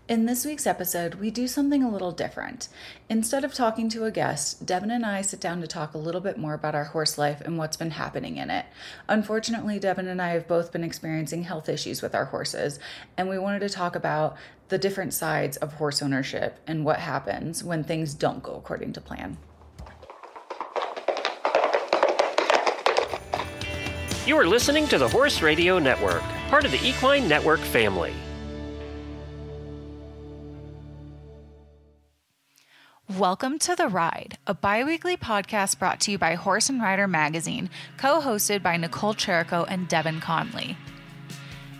In this week's episode, we do something a little different. Instead of talking to a guest, Devin and I sit down to talk a little bit more about our horse life and what's been happening in it. Unfortunately, Devin and I have both been experiencing health issues with our horses, and we wanted to talk about the different sides of horse ownership and what happens when things don't go according to plan. You are listening to the Horse Radio Network, part of the Equine Network family. Welcome to The Ride, a bi-weekly podcast brought to you by Horse and Rider Magazine, co-hosted by Nichole and Devin Conley.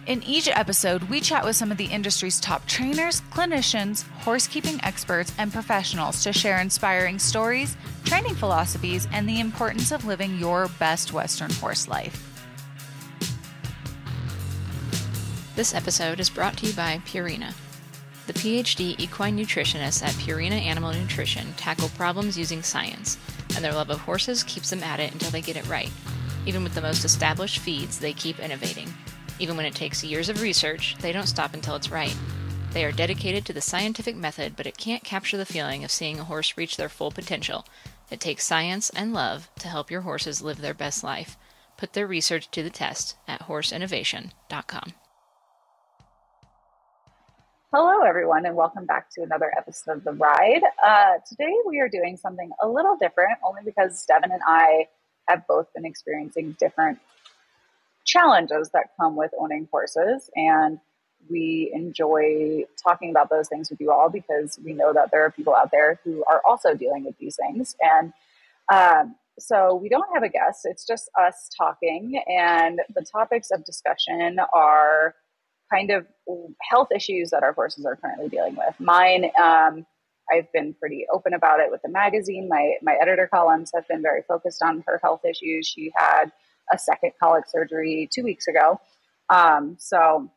In each episode, we chat with some of the industry's top trainers, clinicians, horsekeeping experts, and professionals to share inspiring stories, training philosophies, and the importance of living your best Western horse life. This episode is brought to you by Purina. The PhD equine nutritionists at Purina Animal Nutrition tackle problems using science, and their love of horses keeps them at it until they get it right. Even with the most established feeds, they keep innovating. Even when it takes years of research, they don't stop until it's right. They are dedicated to the scientific method, but it can't capture the feeling of seeing a horse reach their full potential. It takes science and love to help your horses live their best life. Put their research to the test at horseinnovation.com. Hello, everyone, and welcome back to another episode of The Ride. Today we are doing something a little different, only because Devin and I have both been experiencing different challenges that come with owning horses, and we enjoy talking about those things with you all because we know that there are people out there who are also dealing with these things. And so we don't have a guest, it's just us talking, and the topics of discussion are kind of health issues that our horses are currently dealing with. Mine, I've been pretty open about it with the magazine. My editor columns have been very focused on her health issues. She had a second colic surgery 2 weeks ago. So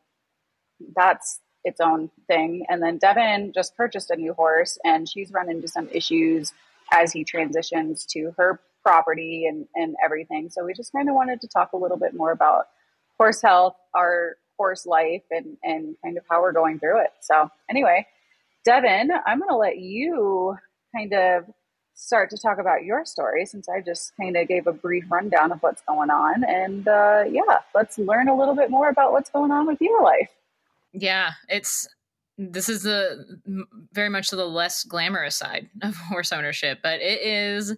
that's its own thing. And then Devin just purchased a new horse, and she's run into some issues as he transitions to her property and everything. So we just kind of wanted to talk a little bit more about horse health, our horse life, and kind of how we're going through it. So anyway, Devin, I'm going to let you kind of start to talk about your story, since I just kind of gave a brief rundown of what's going on. And let's learn a little bit more about what's going on with your life. Yeah, this is very much the less glamorous side of horse ownership, but it is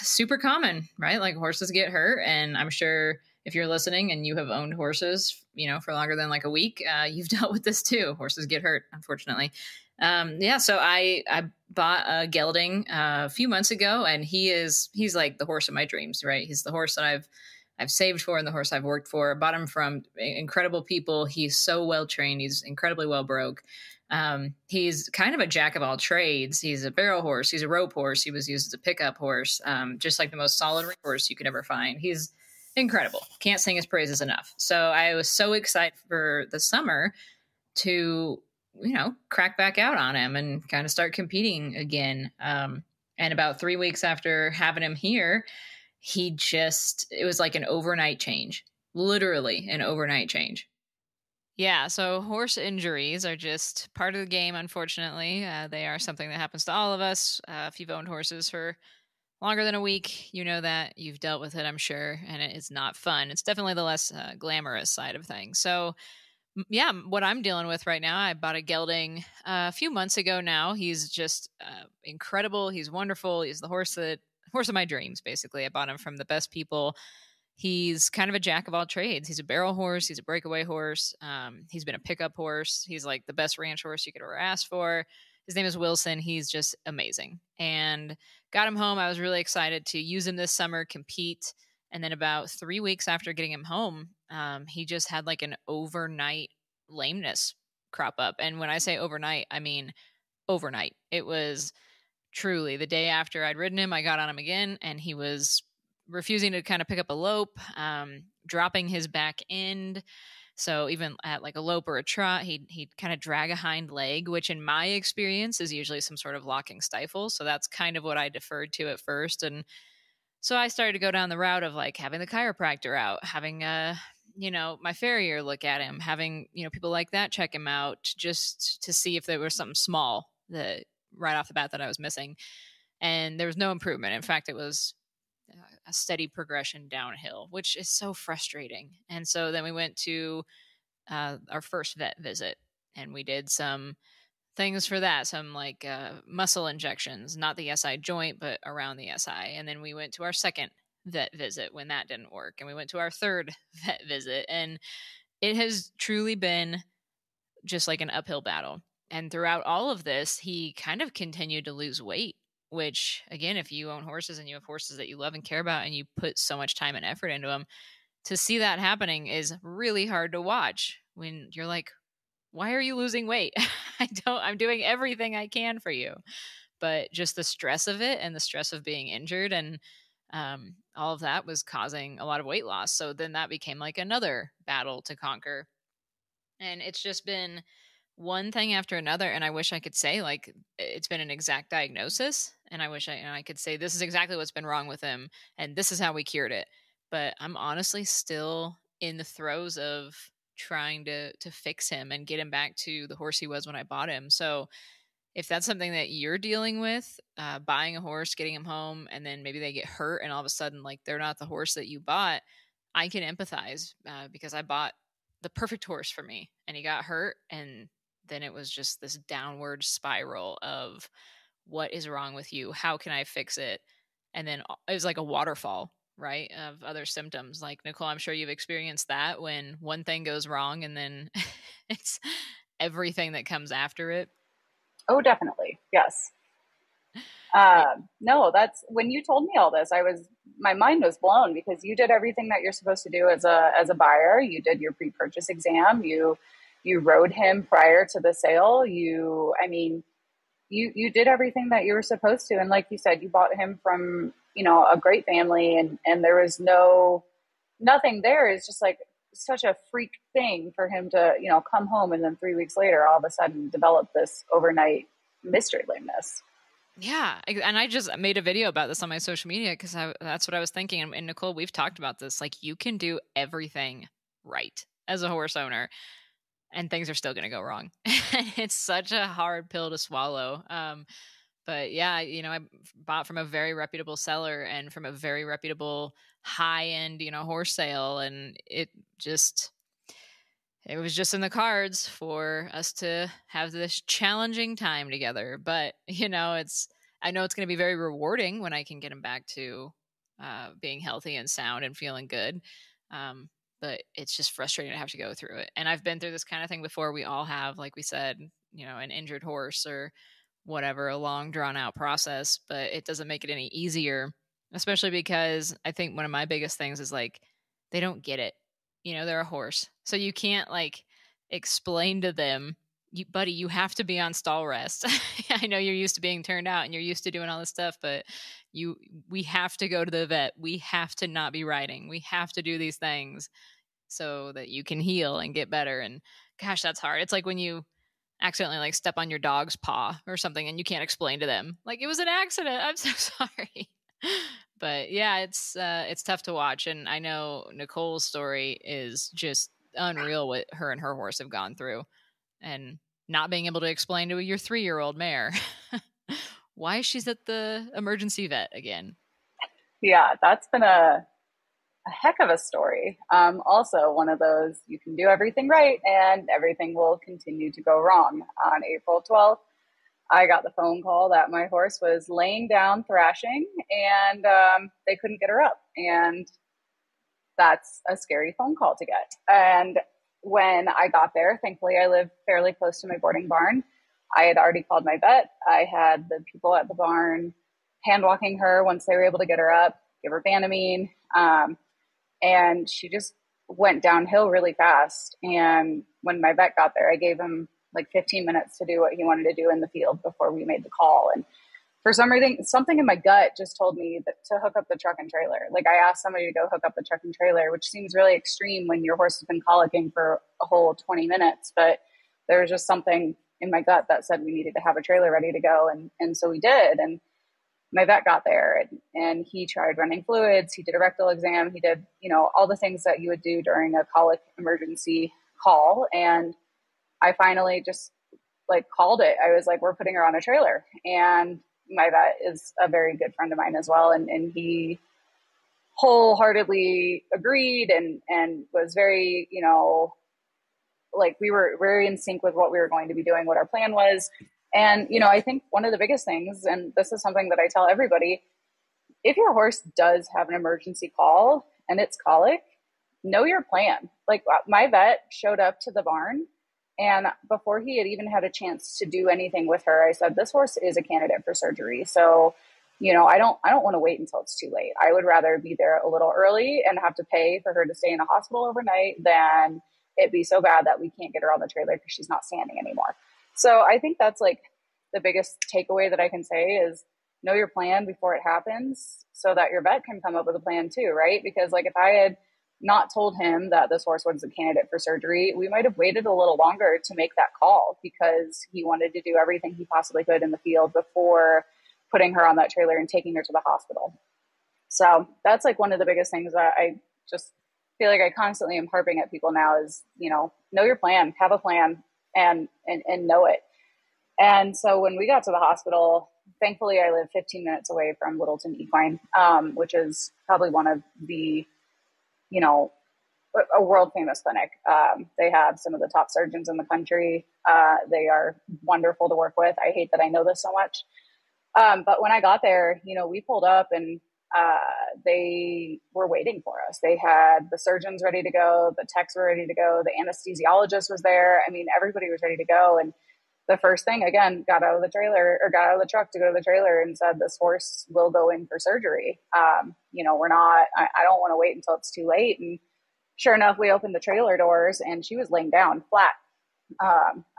super common, right? Like, horses get hurt, and I'm sure if you're listening and you have owned horses, for longer than like a week, you've dealt with this too. Horses get hurt, unfortunately. So I bought a gelding a few months ago, and he's like the horse of my dreams, right? He's the horse that I've saved for and the horse I've worked for. I bought him from incredible people. He's so well trained. He's incredibly well broke. He's kind of a jack of all trades. He's a barrel horse. He's a rope horse. He was used as a pickup horse, just like the most solid horse you could ever find. He's incredible. Can't sing his praises enough. So I was so excited for the summer to, crack back out on him and kind of start competing again. And about 3 weeks after having him here, it was like an overnight change, literally an overnight change. Yeah, so horse injuries are just part of the game, unfortunately. They are something that happens to all of us. If you've owned horses for longer than a week, you know that. You've dealt with it, I'm sure, and it is not fun. It's definitely the less glamorous side of things. So, yeah, what I'm dealing with right now, I bought a gelding a few months ago now. He's just incredible. He's wonderful. He's the horse of my dreams, basically. I bought him from the best people. He's kind of a jack of all trades. He's a barrel horse. He's a breakaway horse. He's been a pickup horse. He's like the best ranch horse you could ever ask for. His name is Wilson. He's just amazing. And got him home. I was really excited to use him this summer, compete. And then about 3 weeks after getting him home, he just had like an overnight lameness crop up. And when I say overnight, I mean overnight. It was truly the day after I'd ridden him, I got on him again, and he was refusing to kind of pick up a lope, dropping his back end. So even at like a lope or a trot, he'd kind of drag a hind leg, which in my experience is usually some sort of locking stifle. So that's kind of what I deferred to at first. And so I started to go down the route of like having the chiropractor out, having my farrier look at him, having, people like that check him out just to see if there was something small that right off the bat that I was missing. And there was no improvement. In fact, it was a steady progression downhill, which is so frustrating. And so then we went to our first vet visit, and we did some things for that, some like muscle injections, not the SI joint, but around the SI. And then we went to our second vet visit when that didn't work. And we went to our third vet visit, and it has truly been just like an uphill battle. And throughout all of this, he kind of continued to lose weight, which again, if you own horses and you have horses that you love and care about and you put so much time and effort into them, to see that happening is really hard to watch when you're like, why are you losing weight? I'm doing everything I can for you. But just the stress of it and the stress of being injured and all of that was causing a lot of weight loss. So then that became like another battle to conquer. And it's just been one thing after another. And I wish I could say like it's been an exact diagnosis. And I wish I could say this is exactly what's been wrong with him and this is how we cured it. But I'm honestly still in the throes of trying to fix him and get him back to the horse he was when I bought him. So if that's something that you're dealing with, buying a horse, getting him home, and then maybe they get hurt and all of a sudden like they're not the horse that you bought, I can empathize because I bought the perfect horse for me and he got hurt. And then it was just this downward spiral of what is wrong with you? How can I fix it? And then it was like a waterfall, right, of other symptoms. Like Nichole, I'm sure you've experienced that when one thing goes wrong and then it's everything that comes after it. Oh, definitely. Yes. No, that's when you told me all this, my mind was blown because you did everything that you're supposed to do as a buyer. You did your pre-purchase exam. You rode him prior to the sale. You did everything that you were supposed to. And like you said, you bought him from, a great family and there was nothing there. It's just like such a freak thing for him to, come home and then 3 weeks later, all of a sudden develop this overnight mystery lameness. Yeah. And I just made a video about this on my social media because that's what I was thinking. And Nichole, we've talked about this. Like you can do everything right as a horse owner and things are still going to go wrong. It's such a hard pill to swallow. But yeah, I bought from a very reputable seller and from a very reputable high-end, horse sale. And it was just in the cards for us to have this challenging time together. But, I know it's going to be very rewarding when I can get him back to being healthy and sound and feeling good. But it's just frustrating to have to go through it. And I've been through this kind of thing before. We all have, like we said, an injured horse or whatever, a long drawn out process, but it doesn't make it any easier, especially because I think one of my biggest things is like, they don't get it. They're a horse. So you can't like explain to them, buddy, you have to be on stall rest. I know you're used to being turned out and you're used to doing all this stuff, but we have to go to the vet. We have to not be riding. We have to do these things so that you can heal and get better. And gosh, that's hard. It's like when you accidentally like step on your dog's paw or something and you can't explain to them like it was an accident. I'm so sorry. But yeah, it's tough to watch. And I know Nichole's story is just unreal what her and her horse have gone through and not being able to explain to your 3-year-old mare why she's at the emergency vet again. Yeah, that's been a heck of a story. Also one of those, you can do everything right and everything will continue to go wrong. On April 12th, I got the phone call that my horse was laying down thrashing and they couldn't get her up. And that's a scary phone call to get. And when I got there, thankfully I live fairly close to my boarding barn. I had already called my vet. I had the people at the barn hand walking her once they were able to get her up, give her Banamine. And she just went downhill really fast. And when my vet got there, I gave him like 15 minutes to do what he wanted to do in the field before we made the call. And for some reason, something in my gut just told me that to hook up the truck and trailer. Like I asked somebody to go hook up the truck and trailer, which seems really extreme when your horse has been colicking for a whole 20 minutes. But there was just something in my gut that said we needed to have a trailer ready to go. And so we did. And my vet got there and he tried running fluids. He did a rectal exam. He did, all the things that you would do during a colic emergency call. And I finally just called it. I was like, we're putting her on a trailer. And my vet is a very good friend of mine as well. And he wholeheartedly agreed and was very, we were very in sync with what we were going to be doing, what our plan was. And, I think one of the biggest things, and this is something that I tell everybody, if your horse does have an emergency call and it's colic, know your plan. Like my vet showed up to the barn, and before he had even had a chance to do anything with her, I said, this horse is a candidate for surgery. So, I don't want to wait until it's too late. I would rather be there a little early and have to pay for her to stay in a hospital overnight than it be so bad that we can't get her on the trailer because she's not standing anymore. So I think that's the biggest takeaway that I can say is know your plan before it happens so that your vet can come up with a plan too, right? Because if I had not told him that this horse was a candidate for surgery, we might have waited a little longer to make that call because he wanted to do everything he possibly could in the field before putting her on that trailer and taking her to the hospital. So that's one of the biggest things that I just feel like I constantly am harping at people now is, know your plan, have a plan and know it. And so when we got to the hospital, thankfully I live 15 minutes away from Littleton Equine, which is probably one of the, a world famous clinic. They have some of the top surgeons in the country. They are wonderful to work with. I hate that I know this so much. But when I got there, we pulled up and they were waiting for us. They had the surgeons ready to go. The techs were ready to go. The anesthesiologist was there. I mean, everybody was ready to go. And the first thing, again, got out of the truck to go to the trailer and said, this horse will go in for surgery. I don't want to wait until it's too late. And sure enough, we opened the trailer doors and she was laying down flat.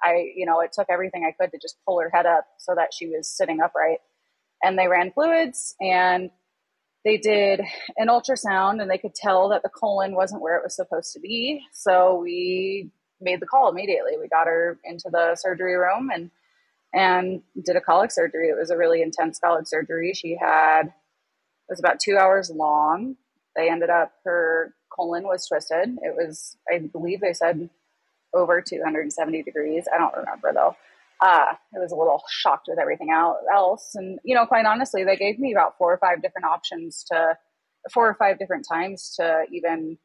It took everything I could to just pull her head up so that she was sitting upright. And they ran fluids and they did an ultrasound and they could tell that the colon wasn't where it was supposed to be. So we made the call immediately. We got her into the surgery room and did a colic surgery. It was a really intense colic surgery. It was about 2 hours long. Her colon was twisted. It was, I believe they said over 270 degrees. I don't remember though. It was a little shocked with everything else. And, quite honestly, they gave me about 4 or 5 different times to even,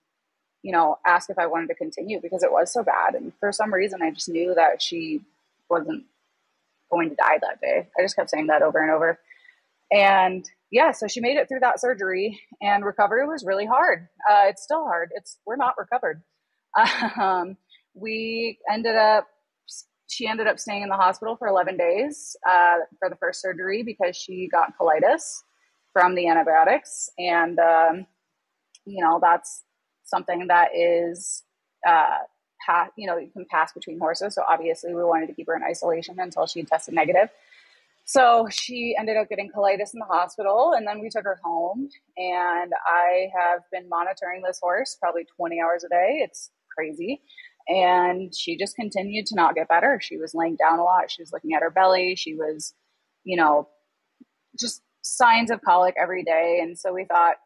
ask if I wanted to continue because it was so bad. And for some reason, I just knew that she wasn't going to die that day. I just kept saying that over and over. And yeah, so she made it through that surgery and recovery was really hard. It's still hard. We're not recovered. She ended up staying in the hospital for 11 days for the first surgery because she got colitis from the antibiotics. And, that's something that is, you can pass between horses. So obviously we wanted to keep her in isolation until she tested negative. So she ended up getting colitis in the hospital and then we took her home and I have been monitoring this horse probably 20 hours a day. It's crazy. And she just continued to not get better. She was laying down a lot. She was looking at her belly. She was, just signs of colic every day. And so we thought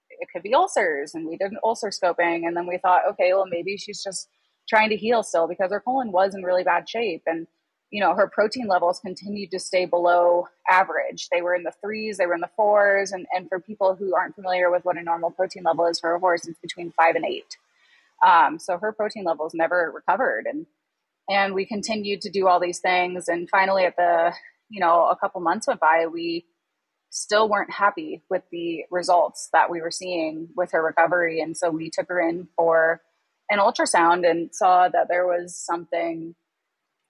it could be ulcers and we did an ulcer scoping. And then we thought, okay, well, maybe she's just trying to heal still because her colon was in really bad shape. And, her protein levels continued to stay below average. They were in the 3s, they were in the 4s. And for people who aren't familiar with what a normal protein level is for a horse, it's between 5 and 8. So her protein levels never recovered. And we continued to do all these things. And finally at a couple months went by, we still weren't happy with the results that we were seeing with her recovery. And so we took her in for an ultrasound and saw that there was something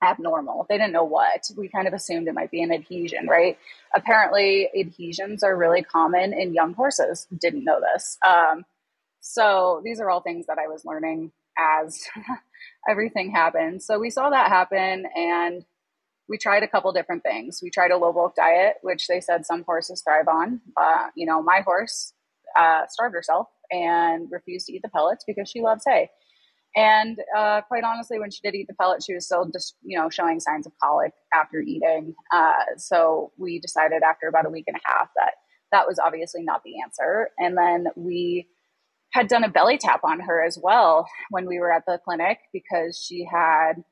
abnormal. They didn't know what. We kind of assumed it might be an adhesion, right? Apparently adhesions are really common in young horses. Didn't know this. So these are all things that I was learning as everything happened. So we saw that happen and we tried a couple different things. We tried a low bulk diet, which they said some horses thrive on. My horse starved herself and refused to eat the pellets because she loves hay. And quite honestly, when she did eat the pellet, she was still just, showing signs of colic after eating. So we decided after about a week and a half that that was obviously not the answer. And then we had done a belly tap on her as well when we were at the clinic, because she had,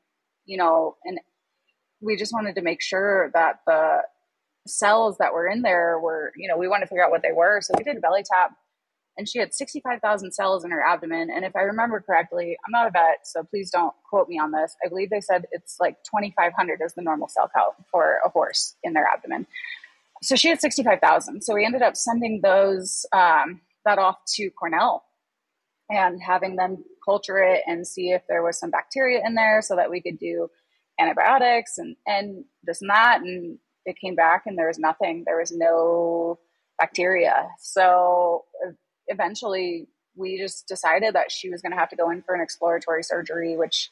and we just wanted to make sure that the cells that were in there were, we wanted to figure out what they were. So we did a belly tap, and she had 65,000 cells in her abdomen. And if I remember correctly, I'm not a vet, so please don't quote me on this. I believe they said it's like 2,500 is the normal cell count for a horse in their abdomen. So she had 65,000. So we ended up sending that off to Cornell and having them culture it and see if there was some bacteria in there so that we could do antibiotics and this and that. And it came back and there was nothing. There was no bacteria. So eventually we just decided that she was going to have to go in for an exploratory surgery, which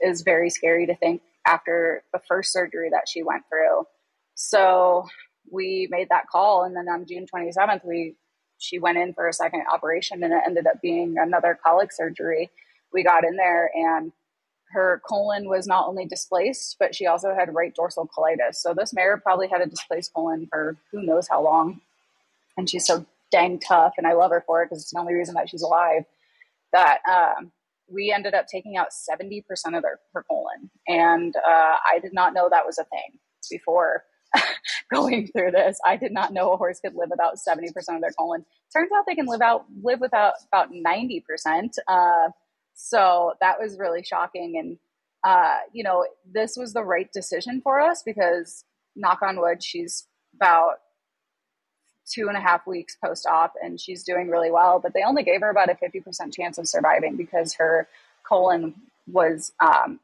is very scary to think after the first surgery that she went through. So we made that call. And then on June 27th, she went in for a second operation, and it ended up being another colic surgery. We got in there, and her colon was not only displaced, but she also had right dorsal colitis. So this mare probably had a displaced colon for who knows how long. And she's so dang tough, and I love her for it because it's the only reason that she's alive, that we ended up taking out 70% of her colon. And I did not know that was a thing before going through this. I did not know a horse could live without 70% of their colon. Turns out they can live without about 90%. So that was really shocking. And, this was the right decision for us because, knock on wood, she's about 2.5 weeks post-op and she's doing really well, but they only gave her about a 50% chance of surviving because her colon was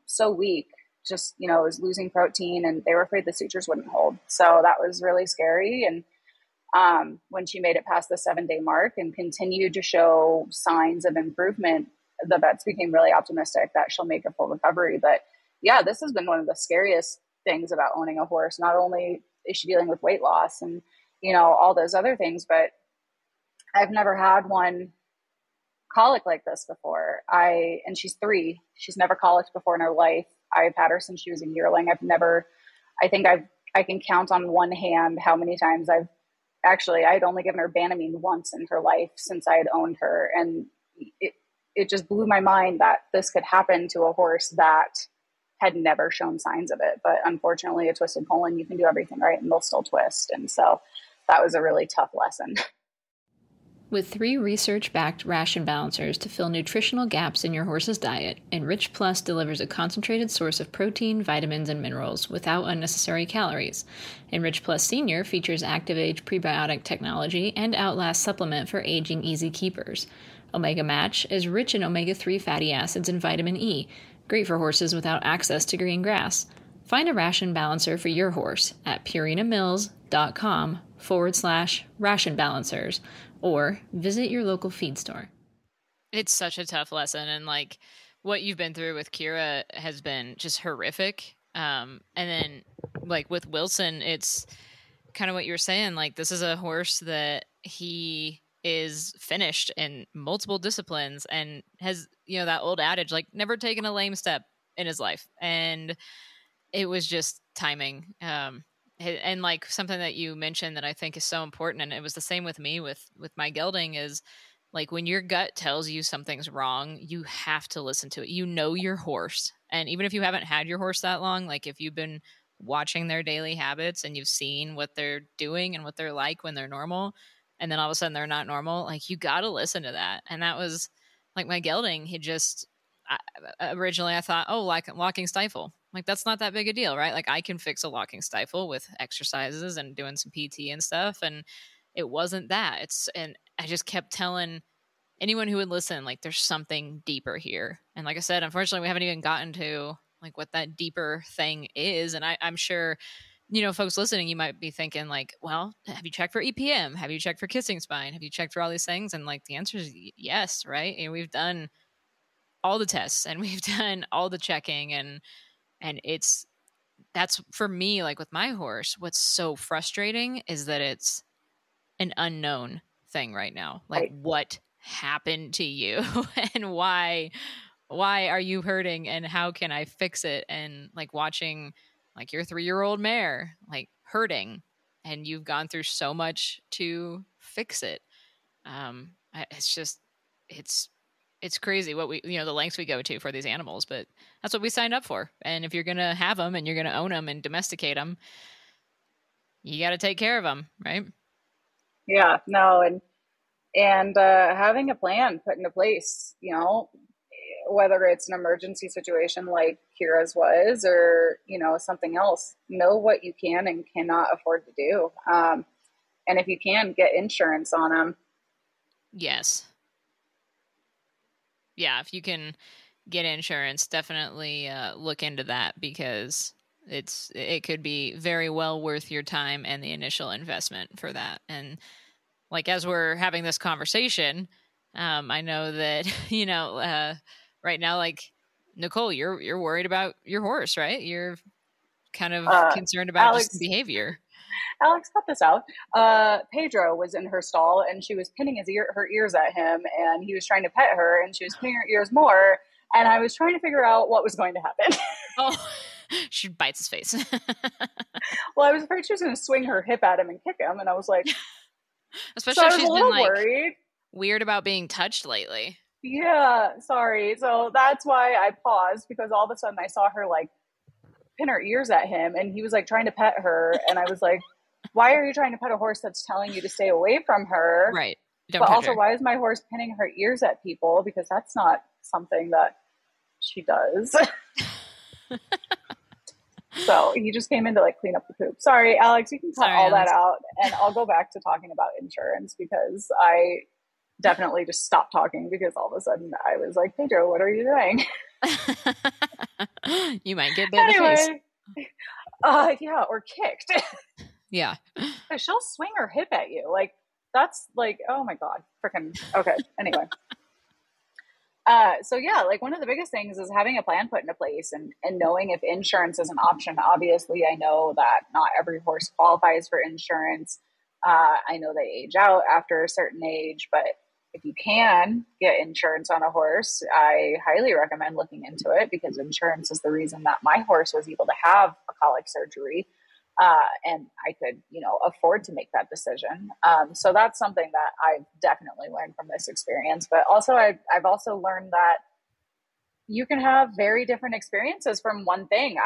so weak, just, was losing protein, and they were afraid the sutures wouldn't hold. So that was really scary. And when she made it past the 7-day mark and continued to show signs of improvement, the vets became really optimistic that she'll make a full recovery. But yeah, this has been one of the scariest things about owning a horse. Not only is she dealing with weight loss and, all those other things, but I've never had one colic like this before. And she's 3. She's never colicked before in her life. I've had her since she was a yearling. I can count on one hand how many times I'd only given her Banamine once in her life since I had owned her. And it just blew my mind that this could happen to a horse that had never shown signs of it. But unfortunately, a twisted colon, you can do everything right and they'll still twist. And so that was a really tough lesson. With 3 research-backed ration balancers to fill nutritional gaps in your horse's diet, Enrich Plus delivers a concentrated source of protein, vitamins, and minerals without unnecessary calories. Enrich Plus Senior features Active-Age prebiotic technology and Outlast supplement for aging easy keepers. Omega Match is rich in omega-3 fatty acids and vitamin E, great for horses without access to green grass. Find a ration balancer for your horse at purinamills.com/ration balancers or visit your local feed store. It's such a tough lesson. And like what you've been through with Kira has been just horrific. And then like with Wilson, it's kind of what you were saying. Like this is a horse that he is finished in multiple disciplines and has, that old adage, like never taken a lame step in his life. And it was just timing. And like something that you mentioned that I think is so important, and it was the same with me with my gelding, is like when your gut tells you something's wrong, you have to listen to it. Your horse. And even if you haven't had your horse that long, like if you've been watching their daily habits and you've seen what they're doing and what they're like when they're normal, and then all of a sudden they're not normal, like you got to listen to that. And that was like my gelding. Originally I thought, like locking stifle. Like that's not that big a deal, right? Like I can fix a locking stifle with exercises and doing some PT and stuff. And it wasn't that. And I just kept telling anyone who would listen, like there's something deeper here. And like I said, unfortunately, we haven't even gotten to like what that deeper thing is. And I'm sure, folks listening, you might be thinking like, well, have you checked for EPM? Have you checked for kissing spine? Have you checked for all these things? And like the answer is yes, right? And we've done all the tests and we've done all the checking, and that's for me, like with my horse, what's so frustrating is that it's an unknown thing right now. Like what happened to you and why why are you hurting and how can I fix it? And like watching like your 3-year-old mare like hurting and you've gone through so much to fix it. It's just, it's crazy what we, the lengths we go to for these animals, but that's what we signed up for. And if you're going to have them and you're going to own them and domesticate them, you got to take care of them. Right. Yeah, no. And having a plan put into place, whether it's an emergency situation like Kira's was, or, something else, know what you can and cannot afford to do. And if you can, get insurance on them. Yes. Yeah, if you can get insurance, definitely look into that, because it could be very well worth your time and the initial investment for that. And like, as we're having this conversation, I know that, right now, like, Nichole, you're worried about your horse, right? You're kind of concerned about Alex, just behavior. Alex, cut this out. Pedro was in her stall and she was pinning her ears at him, and he was trying to pet her and she was pinning her ears more. And I was trying to figure out what was going to happen. Oh, she bites his face. Well, I was afraid she was going to swing her hip at him and kick him. And I was like, especially if she's been like worried. Weird about being touched lately. Yeah, sorry. So that's why I paused, because all of a sudden I saw her like pin her ears at him and he was like trying to pet her. And I was like, why are you trying to pet a horse that's telling you to stay away from her? Right. But also, why is my horse pinning her ears at people? Because that's not something that she does. So he just came in to like clean up the poop. Sorry, Alex, you can cut all that out. And I'll go back to talking about insurance, because I definitely just stopped talking because all of a sudden I was like, Pedro, what are you doing? You might get bit in the face. Yeah, or kicked. Yeah. She'll swing her hip at you. Like, that's like, oh my God, freaking, okay. Anyway. So yeah, like one of the biggest things is having a plan put into place and knowing if insurance is an option. Obviously, I know that not every horse qualifies for insurance. I know they age out after a certain age, but if you can get insurance on a horse, I highly recommend looking into it, because insurance is the reason that my horse was able to have a colic surgery. And I could, afford to make that decision. So that's something that I've definitely learned from this experience. But also, I've also learned that you can have very different experiences from one thing.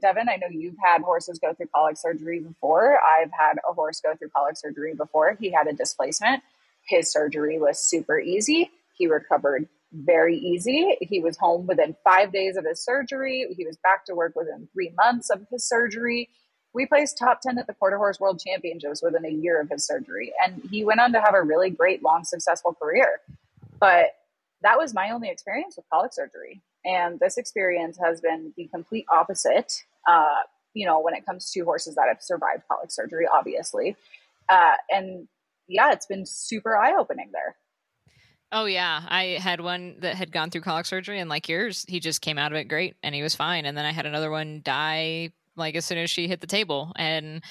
Devin, I know you've had horses go through colic surgery before. I've had a horse go through colic surgery before. He had a displacement. His surgery was super easy. He recovered very easy. He was home within 5 days of his surgery. He was back to work within 3 months of his surgery. We placed top 10 at the Quarter Horse World Championships within a year of his surgery. And he went on to have a really great, long, successful career. But that was my only experience with colic surgery. And this experience has been the complete opposite, when it comes to horses that have survived colic surgery, obviously. And yeah, it's been super eye-opening there. Oh, yeah. I had one that had gone through colic surgery, and like yours, he just came out of it great and he was fine. And then I had another one die like as soon as she hit the table. And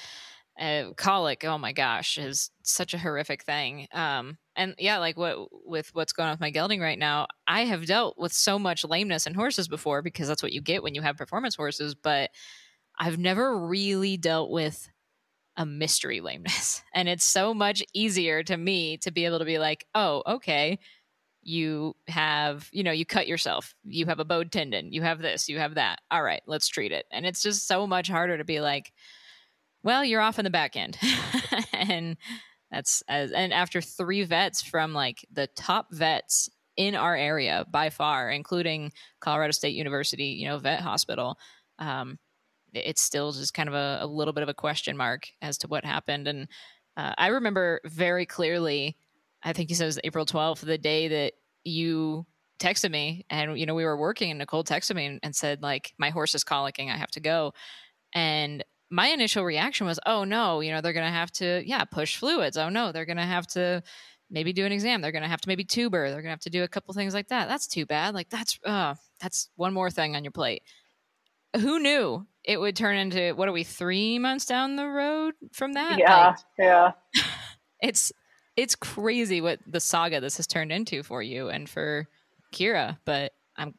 colic, oh my gosh, is such a horrific thing. And yeah, like with what's going on with my gelding right now, I have dealt with so much lameness in horses before, because that's what you get when you have performance horses. But I've never really dealt with a mystery lameness. And it's so much easier to me to be able to be like, oh, okay, you have, you cut yourself, you have a bowed tendon, you have this, you have that. All right, let's treat it. And it's just so much harder to be like, well, you're off in the back end. And and after 3 vets from like the top vets in our area by far, including Colorado State University, vet hospital, it's still just kind of a little bit of a question mark as to what happened. And I remember very clearly, I think he says April 12th, the day that you texted me, and, we were working, and Nichole texted me and said, like, my horse is colicking, I have to go. And my initial reaction was, oh no, they're going to have to, push fluids. Oh no, they're going to have to maybe do an exam. They're going to have to maybe tube her. They're going to have to do a couple things like that. That's too bad. Like that's one more thing on your plate. Who knew it would turn into, what are we, 3 months down the road from that? Yeah. Yeah. It's crazy what the saga this has turned into for you and for Kira. But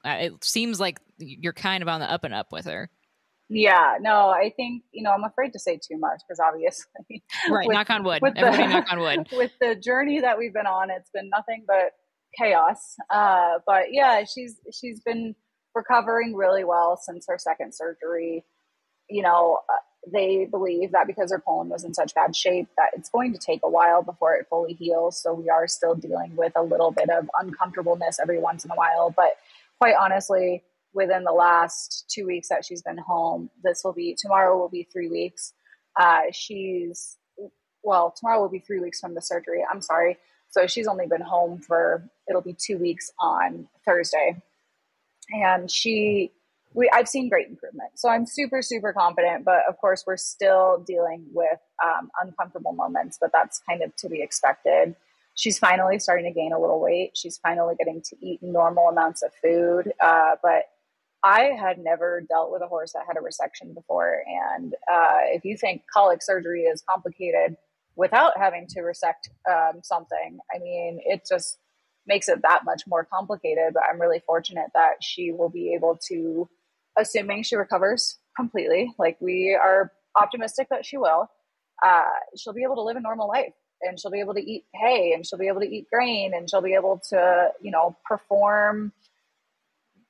it seems like you're kind of on the up and up with her. Yeah, no, I think, I'm afraid to say too much because obviously, right. Knock on wood. Everybody knock on wood. With the journey that we've been on, it's been nothing but chaos. But yeah, she's been recovering really well since her second surgery. They believe that because her colon was in such bad shape that it's going to take a while before it fully heals. So we are still dealing with a little bit of uncomfortableness every once in a while. But quite honestly, within the last 2 weeks that she's been home, tomorrow will be 3 weeks. Tomorrow will be 3 weeks from the surgery. I'm sorry. So she's only been home it'll be 2 weeks on Thursday. And I've seen great improvement. So I'm super, super confident, but of course we're still dealing with uncomfortable moments, but that's kind of to be expected. She's finally starting to gain a little weight. She's finally getting to eat normal amounts of food. But I had never dealt with a horse that had a resection before. And if you think colic surgery is complicated without having to resect something, I mean, it just makes it that much more complicated. But I'm really fortunate that she will be able to, assuming she recovers completely, like we are optimistic that she will, she'll be able to live a normal life, and she'll be able to eat hay, and she'll be able to eat grain, and she'll be able to, perform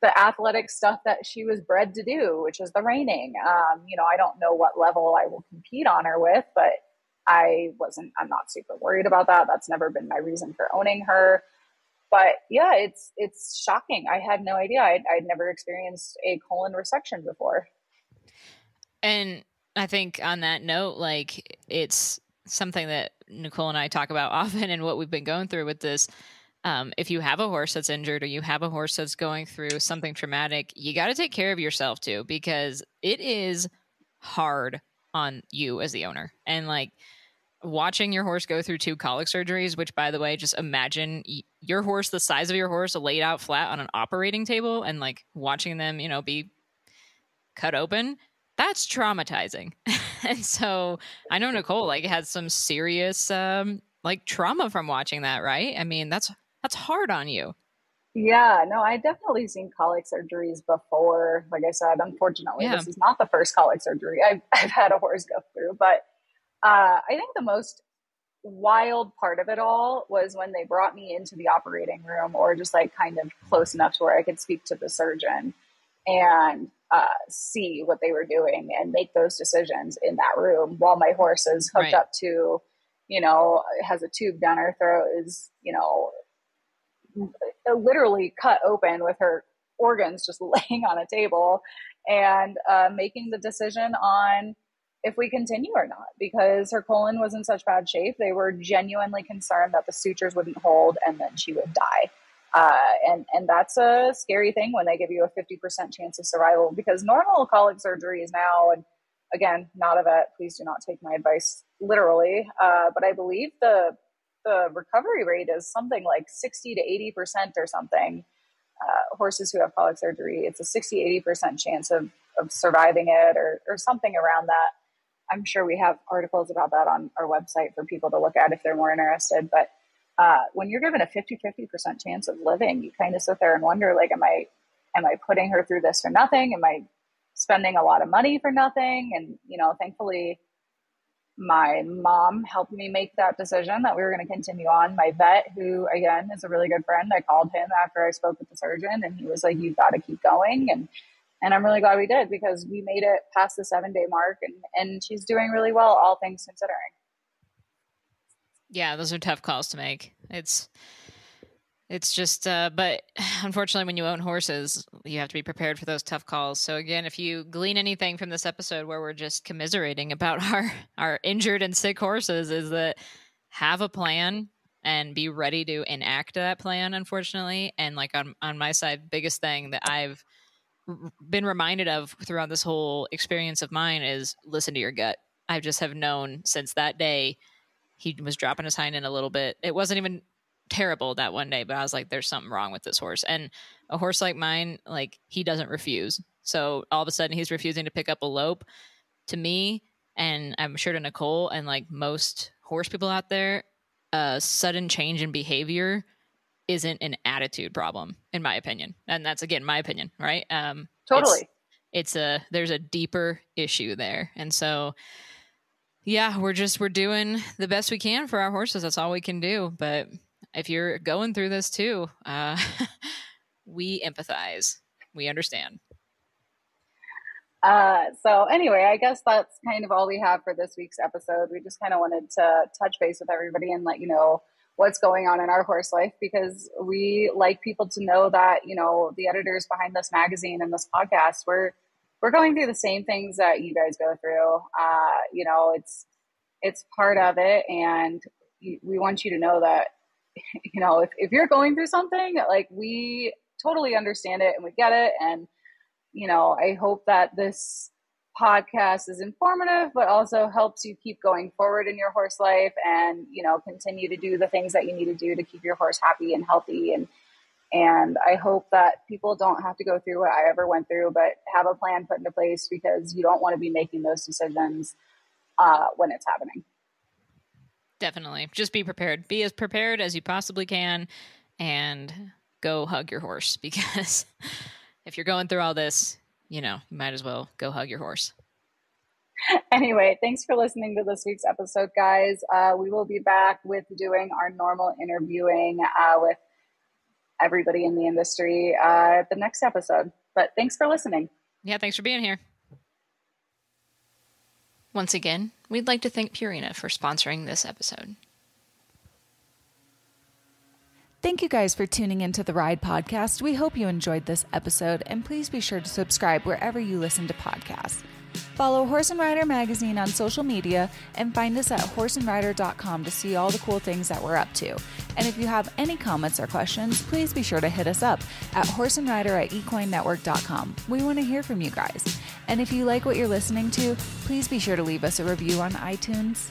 the athletic stuff that she was bred to do, which is the reining. I don't know what level I will compete on her with, but I'm not super worried about that. That's never been my reason for owning her. But yeah, it's shocking. I had no idea. I'd never experienced a colon resection before. And I think on that note, like, it's something that Nichole and I talk about often, and what we've been going through with this. If you have a horse that's injured, or you have a horse that's going through something traumatic, you got to take care of yourself too, because it is hard on you as the owner. And like, watching your horse go through 2 colic surgeries, which, by the way, just imagine your horse, the size of your horse, laid out flat on an operating table, and like watching them, be cut open. That's traumatizing. And so I know Nichole like had some serious trauma from watching that, right? I mean, that's hard on you. Yeah, no, I definitely seen colic surgeries before. Like I said, unfortunately, This is not the first colic surgery I've had a horse go through. But I think the most wild part of it all was when they brought me into the operating room, or just like kind of close enough to where I could speak to the surgeon and see what they were doing and make those decisions in that room while my horse is hooked up to, has a tube down her throat, is, literally cut open with her organs just laying on a table, and making the decision on if we continue or not, because her colon was in such bad shape. They were genuinely concerned that the sutures wouldn't hold and then she would die. And that's a scary thing when they give you a 50% chance of survival, because normal colic surgeries now, and again, not a vet, please do not take my advice literally, but I believe the recovery rate is something like 60 to 80% or something. Horses who have colic surgery, it's a 60-80% chance of surviving it, or something around that. I'm sure we have articles about that on our website for people to look at if they're more interested. But when you're given a 50% chance of living, you kind of sit there and wonder, like, am I putting her through this for nothing? Am I spending a lot of money for nothing? And, thankfully, my mom helped me make that decision that we were going to continue on. My vet, who, again, is a really good friend, I called him after I spoke with the surgeon, and he was like, you've got to keep going. And I'm really glad we did, because we made it past the 7-day mark, and she's doing really well, all things considering. Yeah, those are tough calls to make. It's just, but unfortunately, when you own horses, you have to be prepared for those tough calls. So again, if you glean anything from this episode where we're just commiserating about our injured and sick horses, is that have a plan and be ready to enact that plan, unfortunately. And like on my side, biggest thing that I've been reminded of throughout this whole experience of mine is listen to your gut. I just have known since that day he was dropping his hind end a little bit. It wasn't even terrible that one day, but I was like, there's something wrong with this horse. And a horse like mine, like, he doesn't refuse. So all of a sudden he's refusing to pick up a lope. To me, and I'm sure to Nichole and like most horse people out there, a sudden change in behavior isn't an attitude problem, in my opinion. And that's, again, my opinion, right? Totally. There's a deeper issue there. And so, yeah, we're doing the best we can for our horses. That's all we can do. But if you're going through this too, we empathize. We understand. So anyway, I guess that's kind of all we have for this week's episode. We just kind of wanted to touch base with everybody and let you know what's going on in our horse life, because we like people to know that, you know, the editors behind this magazine and this podcast, we're going through the same things that you guys go through. You know, it's part of it. And we want you to know that, you know, if you're going through something, like, we totally understand it and we get it. And, you know, I hope that this podcast is informative, but also helps you keep going forward in your horse life and, you know, continue to do the things that you need to do to keep your horse happy and healthy. And I hope that people don't have to go through what I ever went through, but have a plan put into place, because you don't want to be making those decisions when it's happening. Definitely. Just be prepared. Be as prepared as you possibly can, and go hug your horse, because if you're going through all this, you know, you might as well go hug your horse. Anyway, thanks for listening to this week's episode, guys. We will be back with doing our normal interviewing with everybody in the industry the next episode. But thanks for listening. Yeah, thanks for being here. Once again, we'd like to thank Purina for sponsoring this episode. Thank you guys for tuning into the Ride Podcast. We hope you enjoyed this episode, and please be sure to subscribe wherever you listen to podcasts. Follow Horse and Rider Magazine on social media, and find us at horseandrider.com to see all the cool things that we're up to. And if you have any comments or questions, please be sure to hit us up at horseandrider@equinenetwork.com. We want to hear from you guys. And if you like what you're listening to, please be sure to leave us a review on iTunes.